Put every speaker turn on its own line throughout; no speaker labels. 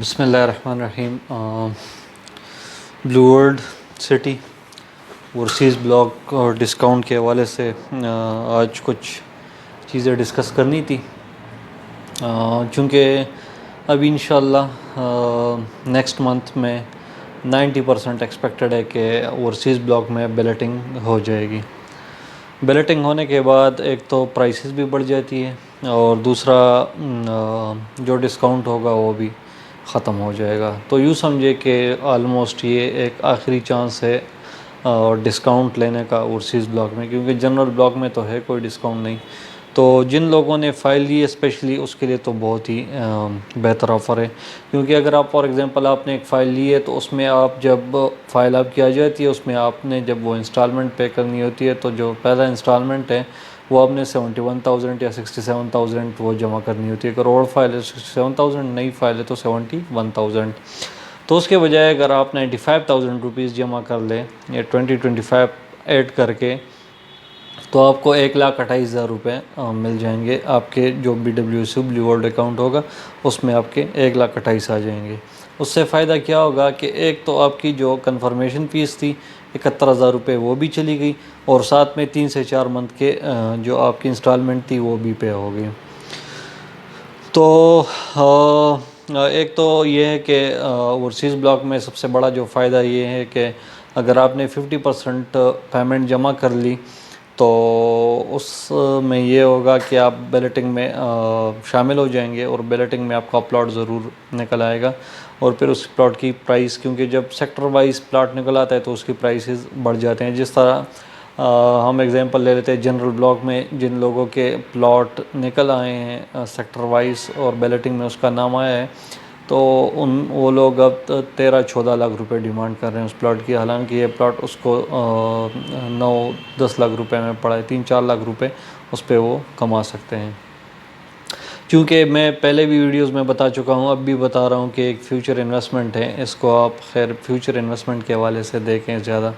بسم اللہ الرحمن الرحیم۔ Blue World City Overseas Block اور ڈسکاؤنٹ کے حوالے سے آج کچھ چیزیں ڈسکس کرنی تھی، چونکہ ابھی انشاءاللہ نیکسٹ منتھ میں 90% ایکسپیکٹڈ ہے کہ ورسیز بلاک میں بیلٹنگ ہو جائے گی۔ بیلٹنگ ہونے کے بعد ایک تو پرائسز بھی بڑھ جاتی ہے اور دوسرا جو ڈسکاؤنٹ ہوگا وہ بھی ختم ہو جائے گا۔ تو یوں سمجھے کہ آلموسٹ یہ ایک آخری چانس ہے ڈسکاؤنٹ لینے کا ورسیز بلاک میں، کیونکہ جنرل بلاک میں تو ہے کوئی ڈسکاؤنٹ نہیں۔ تو جن لوگوں نے فائل لی ہے اسپیشلی اس کے لیے تو بہت ہی بہتر آفر ہے، کیونکہ اگر آپ فار ایگزامپل آپ نے ایک فائل لی ہے تو اس میں آپ جب فائل آپ کی آ جاتی ہے اس میں آپ نے جب وہ انسٹالمنٹ پے کرنی ہوتی ہے تو جو پہلا انسٹالمنٹ ہے وہ آپ نے 71,000 یا 67,000 وہ جمع کرنی ہوتی ہے۔ اگر اولڈ فائل ہے 67,000، نئی فائل ہے تو 71,000۔ تو اس کے بجائے اگر آپ 95,000 روپیز جمع کر لیں یا 2025 ایڈ کر کے تو آپ کو 1,28,000 روپے مل جائیں گے۔ آپ کے جو BWC بلیو ورلڈ اکاؤنٹ ہوگا اس میں آپ کے 1,28,000 آ جائیں گے۔ اس سے فائدہ کیا ہوگا کہ ایک تو آپ کی جو کنفرمیشن فیس تھی 71,000 روپے وہ بھی چلی گئی، اور ساتھ میں 3 سے 4 منتھ کے جو آپ کی انسٹالمنٹ تھی وہ بھی پے ہو گئی۔ تو ایک تو یہ ہے کہ ورسیز بلاک میں سب سے بڑا جو فائدہ یہ ہے کہ اگر آپ نے 50% پیمنٹ جمع کر لی تو اس میں یہ ہوگا کہ آپ بیلٹنگ میں شامل ہو جائیں گے، اور بیلٹنگ میں آپ کا پلاٹ ضرور نکل آئے گا۔ اور پھر اس پلاٹ کی پرائس، کیونکہ جب سیکٹر وائز پلاٹ نکل آتا ہے تو اس کی پرائسز بڑھ جاتے ہیں۔ جس طرح ہم ایگزامپل لے لیتے ہیں جنرل بلاک میں جن لوگوں کے پلاٹ نکل آئے ہیں سیکٹر وائز اور بیلٹنگ میں اس کا نام آیا ہے، تو وہ لوگ اب 13-14 لاکھ روپے ڈیمانڈ کر رہے ہیں اس پلاٹ کی، حالانکہ یہ پلاٹ اس کو 9-10 لاکھ روپے میں پڑا ہے۔ 3-4 لاکھ روپے اس پہ وہ کما سکتے ہیں۔ چونکہ میں پہلے بھی ویڈیوز میں بتا چکا ہوں، اب بھی بتا رہا ہوں کہ ایک فیوچر انویسٹمنٹ ہے، اس کو آپ خیر فیوچر انویسٹمنٹ کے حوالے سے دیکھیں زیادہ۔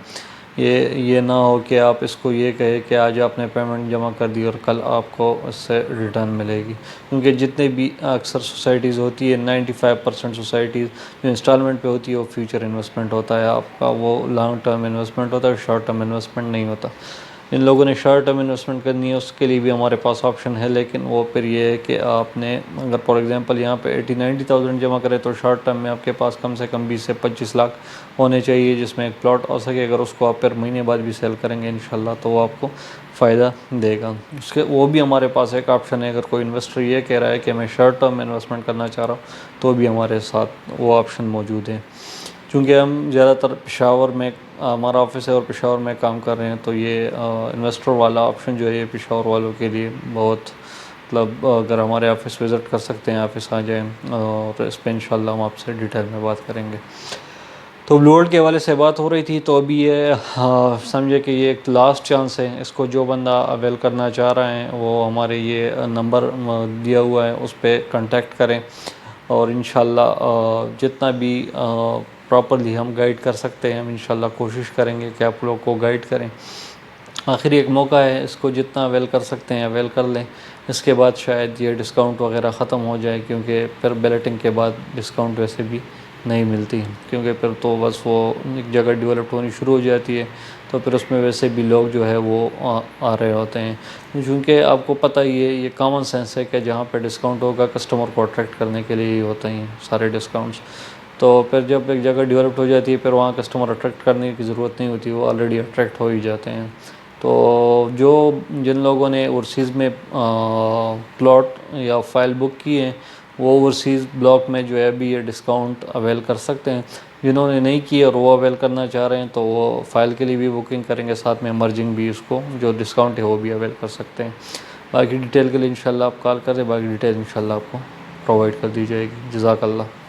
یہ نہ ہو کہ آپ اس کو یہ کہیں کہ آج آپ نے پیمنٹ جمع کر دی اور کل آپ کو اس سے ریٹرن ملے گی، کیونکہ جتنے بھی اکثر سوسائٹیز ہوتی ہے 95% سوسائٹیز جو انسٹالمنٹ پہ ہوتی ہے وہ فیوچر انویسٹمنٹ ہوتا ہے، آپ کا وہ لانگ ٹرم انویسٹمنٹ ہوتا ہے، شارٹ ٹرم انویسٹمنٹ نہیں ہوتا۔ جن لوگوں نے شارٹ ٹرم انویسٹمنٹ کرنی ہے اس کے لیے بھی ہمارے پاس آپشن ہے، لیکن وہ پھر یہ ہے کہ آپ نے اگر فار ایگزامپل یہاں پہ 80-90,000 جمع کرے تو شارٹ ٹرم میں آپ کے پاس کم سے کم 20 سے 25 لاکھ ہونے چاہیے، جس میں ایک پلاٹ ہو سکے۔ اگر اس کو آپ پھر مہینے بعد بھی سیل کریں گے انشاءاللہ تو وہ آپ کو فائدہ دے گا۔ وہ بھی ہمارے پاس ایک آپشن ہے، اگر کوئی انویسٹر یہ کہہ رہا ہے کہ میں شارٹ ٹرم انویسٹمنٹ کرنا چاہ رہا ہوں تو بھی ہمارے ساتھ وہ آپشن موجود ہے۔ چونکہ ہم زیادہ تر پشاور میں ہمارا آفس ہے اور پشاور میں کام کر رہے ہیں، تو یہ انویسٹر والا آپشن جو ہے یہ پشاور والوں کے لیے بہت مطلب اگر ہمارے آفس وزٹ کر سکتے ہیں، آفس آ جائیں، اور اس پہ انشاءاللہ ہم آپ سے ڈیٹیل میں بات کریں گے۔ تو بلو ورلڈ کے حوالے سے بات ہو رہی تھی، تو ابھی یہ سمجھے کہ یہ ایک لاسٹ چانس ہے، اس کو جو بندہ اویل کرنا چاہ رہے ہیں وہ ہمارے یہ نمبر دیا ہوا ہے اس پہ کانٹیکٹ کریں، اور انشاءاللہ جتنا بھی پراپرلی ہم گائیڈ کر سکتے ہیں ہم انشاءاللہ کوشش کریں گے کہ آپ لوگ کو گائیڈ کریں۔ آخری ایک موقع ہے، اس کو جتنا اویل کر سکتے ہیں اویل کر لیں، اس کے بعد شاید یہ ڈسکاؤنٹ وغیرہ ختم ہو جائے، کیونکہ پھر بیلٹنگ کے بعد ڈسکاؤنٹ ویسے بھی نہیں ملتی، کیونکہ پھر تو بس وہ ایک جگہ ڈیولپ ہونی شروع ہو جاتی ہے، تو پھر اس میں ویسے بھی لوگ جو ہے وہ آ رہے ہوتے ہیں۔ چونکہ آپ کو پتہ ہی ہے، یہ کامن سینس ہے کہ جہاں پہ ڈسکاؤنٹ ہوگا کسٹمر کو اٹریکٹ کرنے کے لیے ہی ہوتے ہیں سارے ڈسکاؤنٹس۔ تو پھر جب ایک جگہ ڈیولپڈ ہو جاتی ہے پھر وہاں کسٹمر اٹریکٹ کرنے کی ضرورت نہیں ہوتی، وہ آلریڈی اٹریکٹ ہو ہی جاتے ہیں۔ تو جن لوگوں نے اوورسیز میں پلاٹ یا فائل بک کی ہے وہ اوورسیز بلاک میں جو ہے ابھی یہ ڈسکاؤنٹ اویل کر سکتے ہیں۔ جنہوں نے نہیں کی اور وہ اویل کرنا چاہ رہے ہیں تو وہ فائل کے لیے بھی بکنگ کریں گے، ساتھ میں مرجنگ بھی اس کو جو ڈسکاؤنٹ ہے وہ بھی اویل کر سکتے ہیں۔ باقی ڈیٹیل کے لیے انشاءاللہ آپ کال کریں، باقی ڈیٹیل انشاءاللہ آپ کو پرووائڈ کر دی جائے گی۔ جزاک اللہ۔